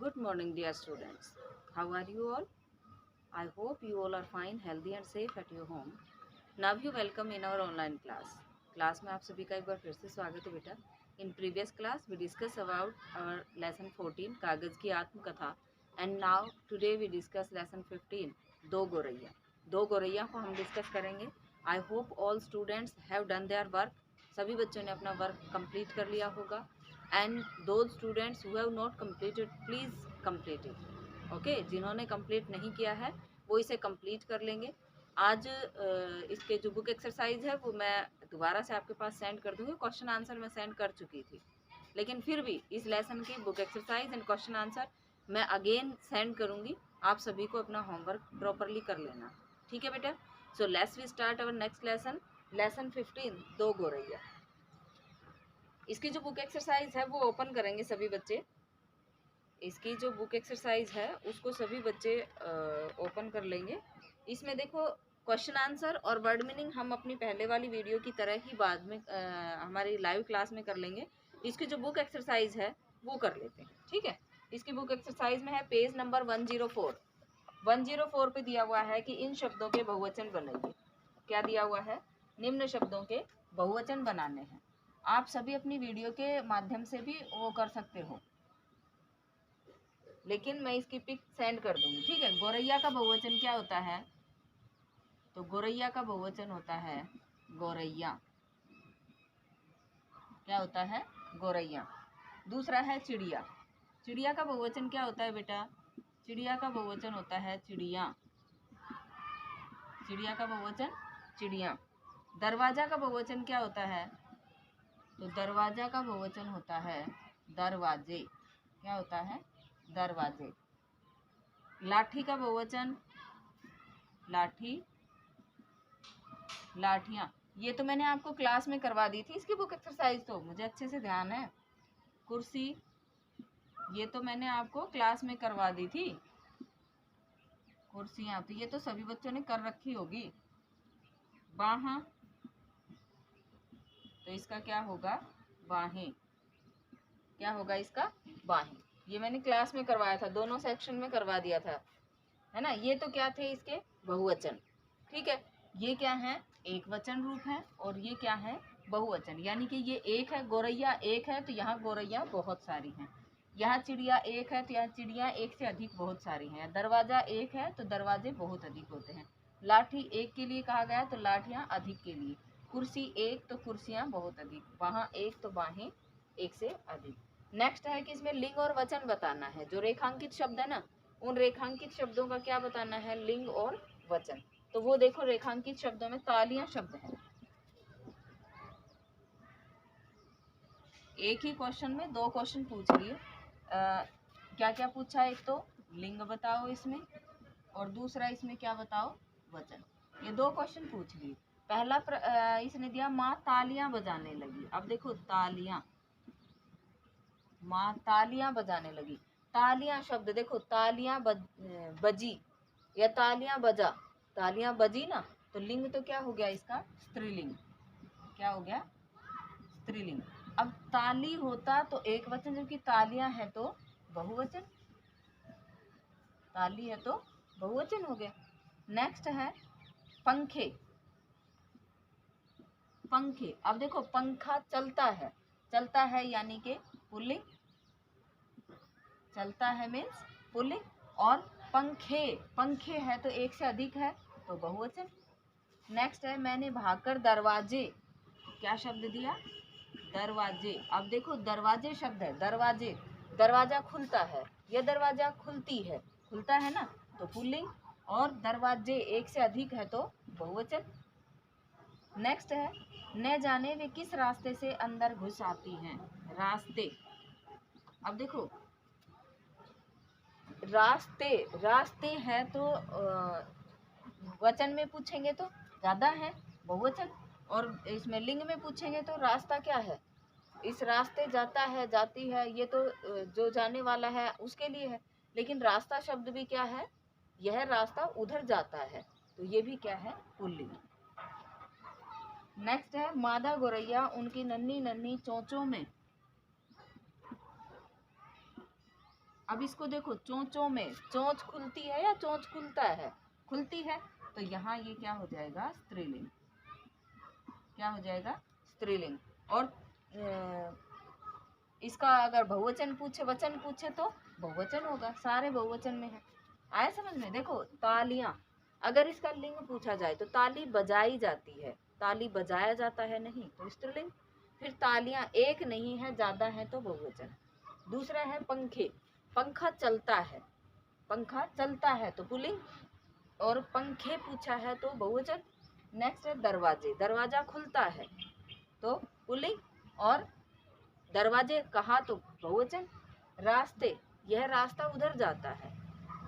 Good morning, dear students. How are you all? I hope you all are fine, healthy and safe at your home. Now you welcome in our online class. Class में आप सभी का एक बार फिर से स्वागत है बेटा. In previous class we discuss about our lesson 14 कागज की आत्मकथा and now today we discuss lesson 15 दो गौरैया. दो गौरैया को हम डिस्कस करेंगे. I hope all students have done their work. सभी बच्चों ने अपना वर्क कंप्लीट कर लिया होगा. And those students who have not completed, please complete it. Okay जिन्होंने कंप्लीट नहीं किया है वो इसे कंप्लीट कर लेंगे. आज इसके जो बुक एक्सरसाइज है वो मैं दोबारा से आपके पास सेंड कर दूंगी. क्वेश्चन आंसर मैं सेंड कर चुकी थी, लेकिन फिर भी इस लेसन की book exercise and question answer मैं अगेन सेंड करूंगी. आप सभी को अपना होमवर्क प्रॉपरली कर लेना. ठीक है बेटा. So let's we start our next lesson. Lesson 15 दो गौरैया. इसकी जो बुक एक्सरसाइज है वो ओपन करेंगे सभी बच्चे. इसकी जो बुक एक्सरसाइज है उसको सभी बच्चे ओपन कर लेंगे. इसमें देखो क्वेश्चन आंसर और वर्ड मीनिंग हम अपनी पहले वाली वीडियो की तरह ही बाद में हमारी लाइव क्लास में कर लेंगे. इसकी जो बुक एक्सरसाइज है वो कर लेते हैं. ठीक है. इसकी बुक एक्सरसाइज में है पेज नंबर 104. 104 पे दिया हुआ है कि इन शब्दों के बहुवचन बनाइए. क्या दिया हुआ है? निम्न शब्दों के बहुवचन बनाने हैं. आप सभी अपनी वीडियो के माध्यम से भी वो कर सकते हो, लेकिन मैं इसकी पिक सेंड कर दूंगी. ठीक है. गौरैया का बहुवचन क्या होता है? तो गौरैया का बहुवचन होता है गौरैया. क्या होता है? गौरैया. दूसरा है चिड़िया. चिड़िया का बहुवचन क्या होता है बेटा? चिड़िया का बहुवचन होता है चिड़िया. चिड़िया का बहुवचन चिड़िया. दरवाजा का बहुवचन क्या होता है? तो दरवाजा का बहुवचन होता है दरवाजे. क्या होता है? दरवाजे. लाठी का बहुवचन लाठी, लाठियाँ. ये तो मैंने आपको क्लास में करवा दी थी इसकी बुक एक्सरसाइज, तो मुझे अच्छे से ध्यान है. कुर्सी, ये तो मैंने आपको क्लास में करवा दी थी. कुर्सियाँ तो ये तो सभी बच्चों ने कर रखी होगी. बाहाँ, तो इसका क्या होगा? बाहें. क्या होगा इसका? बाहें. ये मैंने क्लास में करवाया था, दोनों सेक्शन में करवा दिया था, है ना. ये तो क्या थे इसके? बहुवचन. ठीक है. ये क्या है? एक वचन रूप है और ये क्या है? बहुवचन. यानी कि ये एक है, गौरैया एक है तो यहाँ गौरैया बहुत सारी हैं. यहाँ चिड़िया एक है तो यहाँ चिड़िया एक से अधिक बहुत सारी हैं. दरवाजा एक है तो दरवाजे बहुत अधिक होते हैं. लाठी एक के लिए कहा गया तो लाठियाँ अधिक के लिए. कुर्सी एक तो कुर्सियाँ बहुत अधिक. वहाँ एक तो बाहें एक से अधिक. नेक्स्ट है कि इसमें लिंग और वचन बताना है. जो रेखांकित शब्द है ना, उन रेखांकित शब्दों का क्या बताना है? लिंग और वचन. तो वो देखो रेखांकित शब्दों में तालियां शब्द है. एक ही क्वेश्चन में दो क्वेश्चन पूछ रही है. क्या क्या पूछा? एक तो लिंग बताओ इसमें, और दूसरा इसमें क्या बताओ? वचन. ये दो क्वेश्चन पूछ रही है. पहला इसने दिया माँ तालियां बजाने लगी. अब देखो तालियां, माँ तालियां बजाने लगी. तालियां शब्द देखो, तालियां बजी या तालियां बजा. तालियां बजी ना, तो लिंग तो क्या हो गया इसका? स्त्रीलिंग. क्या हो गया? स्त्रीलिंग. अब ताली होता तो एक वचन, जबकि तालियां है तो बहुवचन. ताली है तो बहुवचन हो गया. नेक्स्ट है पंखे. पंखे. अब देखो पंखा चलता है. चलता है यानी कि पुल्लिंग. चलता है मीन्स पुल्लिंग. और पंखे, पंखे है तो एक से अधिक है तो बहुवचन. नेक्स्ट है मैंने भागकर दरवाजे. क्या शब्द दिया? दरवाजे. अब देखो दरवाजे शब्द है. दरवाजे, दरवाजा खुलता है या दरवाजा खुलती है. खुलता है ना तो पुल्लिंग, और दरवाजे एक से अधिक है तो बहुवचन. नेक्स्ट है न जाने वे किस रास्ते से अंदर घुस आती हैं. रास्ते. अब देखो रास्ते, रास्ते है तो वचन में पूछेंगे तो ज़्यादा है, बहुवचन. और इसमें लिंग में पूछेंगे तो रास्ता क्या है? इस रास्ते जाता है, जाती है, ये तो जो जाने वाला है उसके लिए है. लेकिन रास्ता शब्द भी क्या है? यह रास्ता उधर जाता है, तो ये भी क्या है? पुल्लिंग. नेक्स्ट है मादा गौरैया उनकी नन्ही नन्ही चोंचों में अब इसको देखो, चोंचों में चोंच खुलती है या चोंच खुलता है? खुलती है, तो यहाँ ये क्या हो जाएगा? स्त्रीलिंग। क्या हो जाएगा? स्त्रीलिंग। और इसका अगर बहुवचन पूछे, वचन पूछे तो बहुवचन होगा, सारे बहुवचन में है। आया समझ में? देखो तालियां, अगर इसका लिंग पूछा जाए तो ताली बजाई जाती है, ताली बजाया जाता है नहीं, तो स्त्रीलिंग। फिर तालियां एक नहीं है, ज्यादा है, तो बहुवचन। दूसरा है पंखे, पंखा चलता है, पंखा चलता है तो पुल्लिंग, और पंखे पूछा है तो बहुवचन। नेक्स्ट है दरवाजे, दरवाजा खुलता है तो पुल्लिंग, और दरवाजे कहा तो बहुवचन। रास्ते, यह रास्ता उधर जाता है,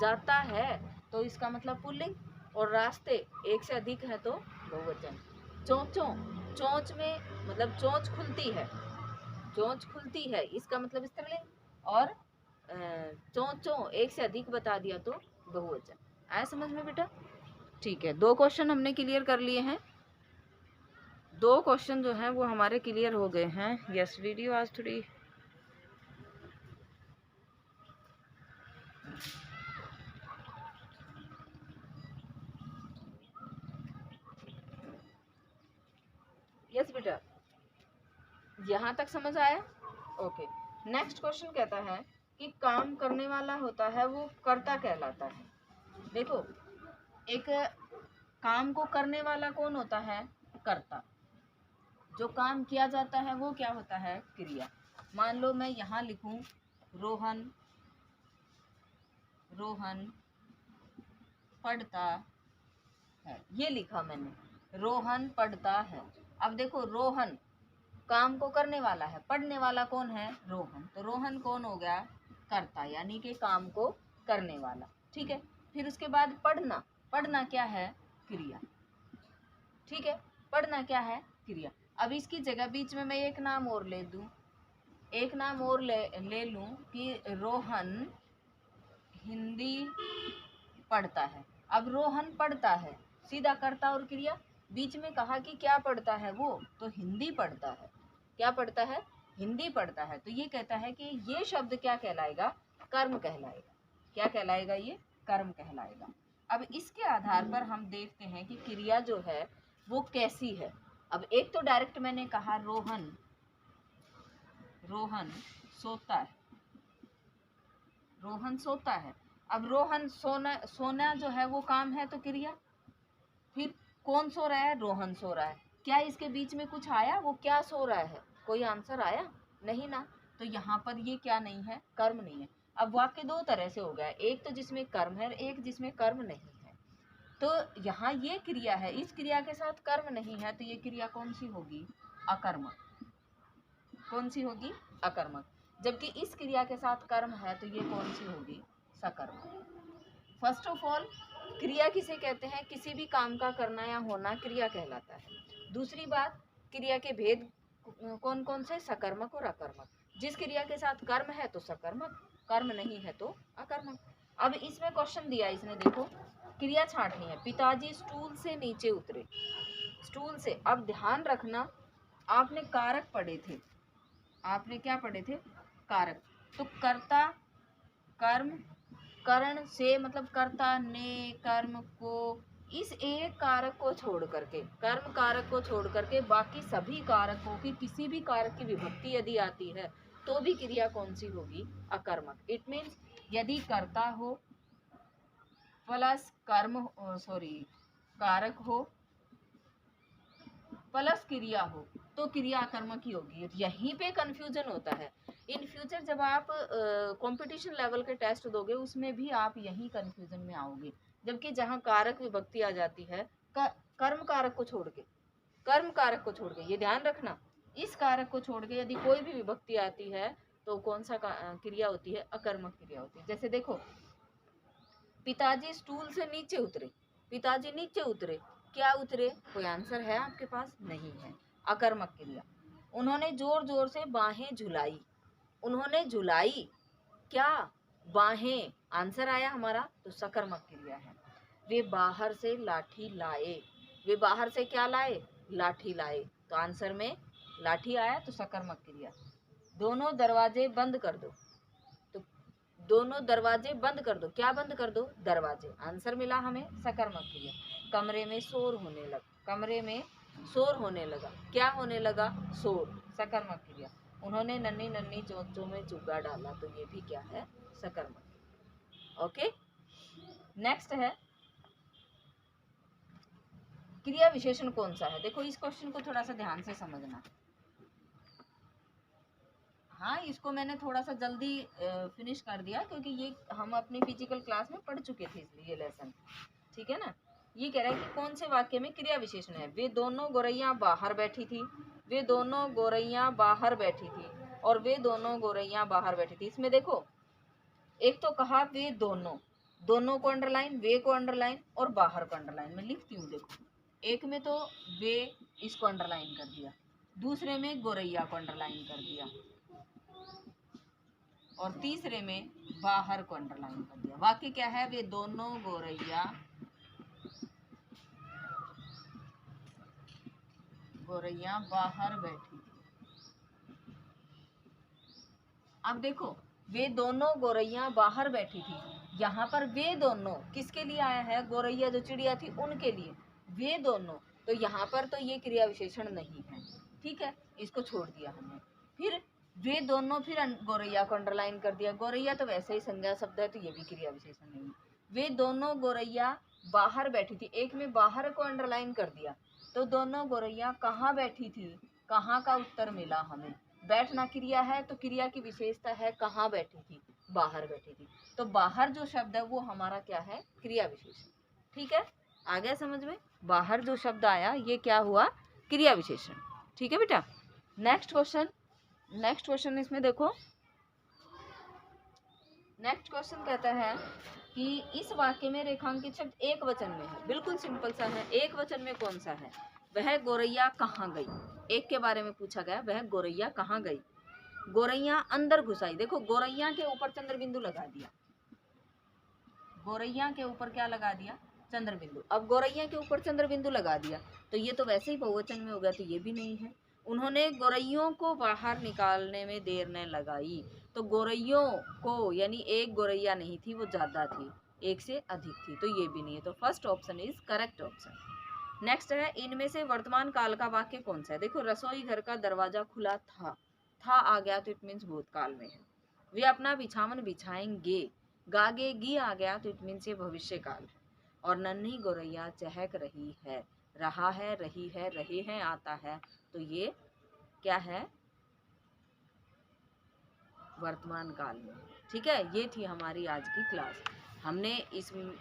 जाता है तो इसका मतलब पुल्लिंग, और रास्ते एक से अधिक है तो बहुवचन। चोंचों, चोंच में मतलब चोंच खुलती है, चोंच खुलती है, इसका मतलब स्त्रीलिंग। और चोंचों एक से अधिक बता दिया तो बहुवचन। आया समझ में बेटा? ठीक है, 2 क्वेश्चन हमने क्लियर कर लिए हैं, 2 क्वेश्चन जो हैं वो हमारे क्लियर हो गए हैं। यस, वीडियो आज थोड़ी यस बेटा, यहाँ तक समझ आया? ओके। नेक्स्ट क्वेश्चन कहता है कि काम करने वाला होता है वो कर्ता कहलाता है। देखो, एक काम को करने वाला कौन होता है? कर्ता। जो काम किया जाता है वो क्या होता है? क्रिया। मान लो मैं यहाँ लिखूं रोहन, रोहन पढ़ता है, ये लिखा मैंने, रोहन पढ़ता है। अब देखो, रोहन काम को करने वाला है, पढ़ने वाला कौन है? रोहन। तो रोहन कौन हो गया? कर्ता, यानी कि काम को करने वाला। ठीक है। फिर उसके बाद पढ़ना, पढ़ना क्या है? क्रिया। ठीक है, पढ़ना क्या है? क्रिया। अब इसकी जगह बीच में मैं एक नाम और ले दूं, एक नाम और ले लूं कि रोहन हिंदी पढ़ता है। अब रोहन पढ़ता है, सीधा कर्ता और क्रिया। बीच में कहा कि क्या पढ़ता है वो, तो हिंदी पढ़ता है। क्या पढ़ता है? हिंदी पढ़ता है। तो ये कहता है कि ये शब्द क्या कहलाएगा? कर्म कहलाएगा। क्या कहलाएगा? ये कर्म कहलाएगा। अब इसके आधार पर हम देखते हैं कि क्रिया जो है वो कैसी है। अब एक तो डायरेक्ट मैंने कहा रोहन, रोहन सोता है, रोहन सोता है। अब रोहन सोना, सोना जो है वो काम है तो क्रिया। फिर कौन सो रहा है? रोहन सो रहा है। क्या इसके बीच में कुछ आया? वो क्या सो रहा है? कोई आंसर आया? नहीं ना। तो यहाँ पर ये क्या नहीं है? कर्म नहीं है। अब वाक्य 2 तरह से हो गया, एक तो जिसमें कर्म है, एक जिसमें कर्म नहीं है। तो यहाँ ये क्रिया है, इस क्रिया के साथ कर्म नहीं है, तो ये क्रिया कौन सी होगी? अकर्मक। कौन सी होगी? अकर्मक। जबकि इस क्रिया के साथ कर्म है तो ये कौन सी होगी? सकर्मक। फर्स्ट ऑफ ऑल, क्रिया किसे कहते हैं? किसी भी काम का करना या होना क्रिया कहलाता है। दूसरी बात, क्रिया के भेद कौन कौन से? सकर्मक और अकर्मक। जिस क्रिया के साथ कर्म है तो सकर्मक, कर्म नहीं है तो अकर्मक। अब इसमें क्वेश्चन दिया इसने, देखो क्रिया छांटनी है। पिताजी स्टूल से नीचे उतरे, स्टूल से। अब ध्यान रखना, आपने कारक पढ़े थे, आपने क्या पढ़े थे? कारक। तो कर्ता, कर्म, करण से मतलब कर्ता ने, कर्म को, इस एक कारक को छोड़ करके, कर्म कारक को छोड़ करके बाकी सभी कारकों की, किसी भी कारक की विभक्ति यदि आती है तो भी क्रिया कौन सी होगी? अकर्मक। इट मीन्स यदि कर्ता हो प्लस कर्म, सॉरी कारक हो प्लस क्रिया हो तो क्रिया अकर्मक ही होगी। यहीं पे कंफ्यूजन होता है। इन फ्यूचर जब आप कंपटीशन लेवल के टेस्ट दोगे उसमें भी आप यही कंफ्यूजन में आओगे। जबकि जहाँ कारक विभक्ति आ जाती है कर्म कारक को छोड़ के, कर्म कारक को छोड़ के, ये ध्यान रखना, इस कारक को छोड़ के यदि कोई भी विभक्ति आती है तो कौन सा क्रिया होती है? अकर्मक क्रिया होती है। जैसे देखो, पिताजी स्टूल से नीचे उतरे, पिताजी नीचे उतरे, क्या उतरे? कोई आंसर है आपके पास? नहीं है, अकर्मक क्रिया। उन्होंने जोर जोर से बाहें झुलाई, उन्होंने झुलाई क्या? बाहें। आंसर आया हमारा, तो सकर्मक क्रिया है। वे बाहर से लाठी लाए, वे बाहर से क्या लाए? लाठी लाए। तो आंसर में लाठी आया तो सकर्मक क्रिया। दोनों दरवाजे बंद कर दो, तो दोनों दरवाजे बंद कर दो। क्या बंद कर दो? दरवाजे। आंसर मिला हमें सकर्मक क्रिया। कमरे में शोर होने लगा, कमरे में शोर होने लगा। क्या होने लगा? शोर, सकर्मक क्रिया। उन्होंने नन्ही नन्ही चोंचों में चुग्गा डाला, तो ये भी क्या है? सकर्मक। ओके, नेक्स्ट है क्रिया विशेषण कौन सा है? देखो इस क्वेश्चन को थोड़ा सा ध्यान से समझना। हाँ, इसको मैंने थोड़ा सा जल्दी फिनिश कर दिया क्योंकि ये हम अपनी फिजिकल क्लास में पढ़ चुके थे, इसलिए ये लेसन, ठीक है ना। ये कह रहा है कि कौन से वाक्य में क्रिया विशेषण है? वे दोनों गोरैया बाहर बैठी थी, वे दोनों गोरैया बाहर बैठी थी, और वे दोनों गोरैया बाहर बैठी थी। इसमें देखो, एक तो कहा वे दोनों, दोनों को अंडरलाइन, वे को अंडरलाइन और बाहर को अंडरलाइन। मैं लिखती हूँ, देखो एक में तो वे इसको अंडरलाइन कर दिया, दूसरे में गोरैया को अंडरलाइन कर दिया, और तीसरे में बाहर को अंडरलाइन कर दिया। वाक्य क्या है? वे दोनों गोरैया बाहर बैठी थी। अब देखो, वे दोनों गोरैया बाहर बैठी थी, यहाँ पर वे दोनों किसके लिए आया है? गोरैया जो चिड़िया थी उनके लिए, वे दोनों। तो यहाँ पर तो ये क्रिया विशेषण नहीं है, ठीक है, इसको छोड़ दिया हमने। फिर वे दोनों, फिर गोरैया को अंडरलाइन कर दिया। गोरैया तो वैसे ही संज्ञा शब्द है, तो ये भी क्रिया विशेषण नहीं है। वे दोनों गोरैया बाहर बैठी थी, एक में बाहर को अंडरलाइन कर दिया, तो दोनों गोरैया कहाँ बैठी थी? कहाँ का उत्तर मिला हमें? बैठना क्रिया है, तो क्रिया की विशेषता है कहाँ बैठी थी? बाहर बैठी थी। तो बाहर जो शब्द है वो हमारा क्या है? क्रिया विशेषण। ठीक है, आ गया समझ में? बाहर जो शब्द आया ये क्या हुआ? क्रिया विशेषण। ठीक है बेटा। नेक्स्ट क्वेश्चन इसमें देखो, नेक्स्ट क्वेश्चन कहता है कि इस वाक्य में रेखांकित शब्द एक वचन में है। बिल्कुल सिंपल सा है, एक वचन में कौन सा है? वह गोरैया कहाँ गई? एक के बारे में पूछा गया, वह गोरैया कहाँ गई? गोरैया अंदर घुस आई। देखो गोरैया के ऊपर चंद्र बिंदु लगा दिया, गोरैया के ऊपर क्या लगा दिया? चंद्र बिंदु। अब गोरैया के ऊपर चंद्र बिंदु लगा दिया तो ये तो वैसे ही बहुवचन में हो गया, तो ये भी नहीं है। उन्होंने गोरैयों को बाहर निकालने में देर न लगाई, तो गोरैयों को यानी एक गोरैया नहीं थी, वो ज्यादा थी, एक से अधिक थी, तो ये भी नहीं है। तो first option is correct option. Next है, इनमें से वर्तमान काल का वाक्य कौन सा है? देखो रसोई घर का दरवाजा खुला था आ गया तो इट मीन्स भूतकाल में है। वे अपना बिछावन बिछाएंगे, गागेगी आ गया तो इट मीन्स ये भविष्य काल है। और नन्ही गोरैया चहक रही है, रहा है, रही है, रहे हैं आता है, तो ये क्या है? वर्तमान काल में। ठीक है, ये थी हमारी आज की क्लास। हमने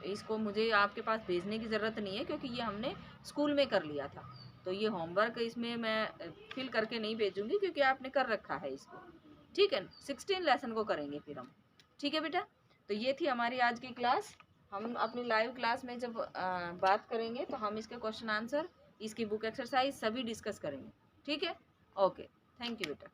इसको मुझे आपके पास भेजने की ज़रूरत नहीं है क्योंकि ये हमने स्कूल में कर लिया था, तो ये होमवर्क इसमें मैं फिल करके नहीं भेजूंगी क्योंकि आपने कर रखा है इसको। ठीक है, 16 लेसन को करेंगे फिर हम। ठीक है बेटा, तो ये थी हमारी आज की क्लास। हम अपनी लाइव क्लास में जब बात करेंगे तो हम इसके क्वेश्चन आंसर, इसकी बुक एक्सरसाइज सभी डिस्कस करेंगे। ठीक है, ओके, थैंक यू बेटा।